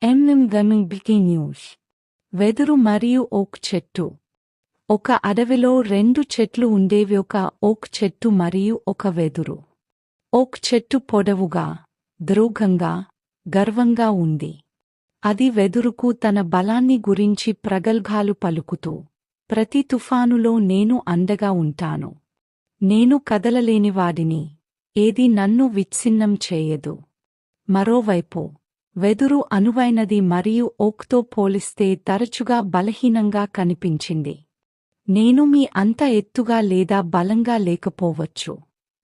గమింగ్ news. వెదురు మరియు ఓక్ చెట్టు. ఒక అడవిలో 2 చెట్లు ఉండేవి. ఒక ఓక్ చెట్టు మరియు ఒక వెదురు. ఓక్ చెట్టు పొడవుగా, దృఢంగా, గర్వంగా ఉంది. అది వెదురుకు తన బలాన్ని గురించి ప్రగల్భాలు పలుకుతూ, ప్రతి తుఫానులో నేను అండగా ఉంటాను. నేను కదలలేనివాడిని, ఏదీ నన్ను విచ్ఛిన్నం చేయదు. మరోవైపు వెదురు అనువైనది మరియు ఓక్తో పోలిస్తే తరచుగా బలహీనంగా కనిపించింది. నేను మీ అంత ఎత్తుగా లేదా బలంగా లేకపోవచ్చు,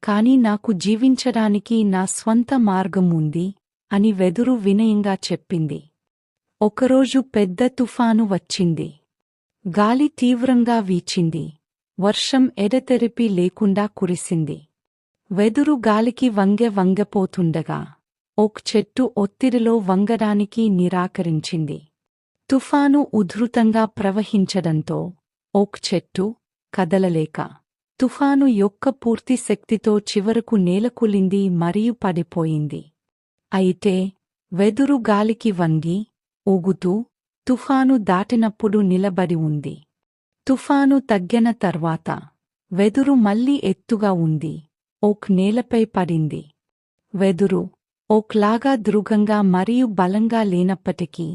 కాని నాకు జీవించడానికి నా స్వంత మార్గం ఉంది అని వెదురు వినయంగా చెప్పింది. ఒకరోజు పెద్ద తుఫాను వచ్చింది. గాలి తీవ్రంగా వీచింది. వర్షం ఎడతెరిపి లేకుండా కురిసింది. వెదురు గాలికి వంగపోతుండగా ఓక్ చెట్టు ఒత్తిడిలో వంగడానికి నిరాకరించింది. తుఫాను ఉధృతంగా ప్రవహించడంతో ఓక్ చెట్టు కదలలేక తుఫాను యొక్క పూర్తి శక్తితో చివరకు నేలకూలింది మరియు పడిపోయింది. అయితే వెదురు గాలికి వంగి, ఊగుతూ తుఫాను దాటినప్పుడు నిలబడి ఉంది. తుఫాను తగ్గిన తర్వాత వెదురు మళ్లీ ఎత్తుగా ఉంది. ఓక్ నేలపై పడింది. వెదురు ఓక్ లాగా దృఢంగా మరియు బలంగా లేనప్పటికీ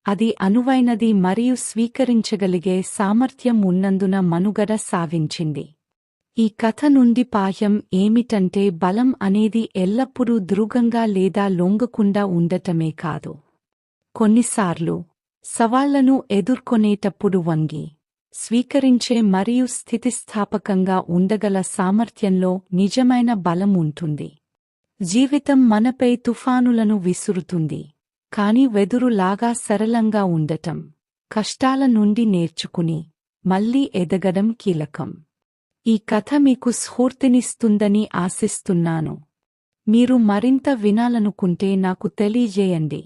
అది అనువైనది మరియు స్వీకరించగలిగే సామర్థ్యం ఉన్నందున మనుగడ సాగించింది. ఈ కథ నుండి పాఠం ఏమిటంటే బలం అనేది ఎల్లప్పుడూ దృఢంగా లేదా లొంగకుండా ఉండటమే కాదు, కొన్నిసార్లు సవాళ్లను ఎదుర్కొనేటప్పుడు వంగి, స్వీకరించే మరియు స్థితిస్థాపకంగా ఉండగల సామర్థ్యంలో నిజమైన బలం ఉంటుంది. జీవితం మనపై తుఫానులను విసురుతుంది, కాని వెదురు లాగా సరళంగా ఉండటం, కష్టాల నుండి నేర్చుకుని మళ్లీ ఎదగడం కీలకం. ఈ కథ మీకు స్ఫూర్తినిస్తుందని ఆశిస్తున్నాను. మీరు మరింత వినాలనుకుంటే నాకు తెలియజేయండి.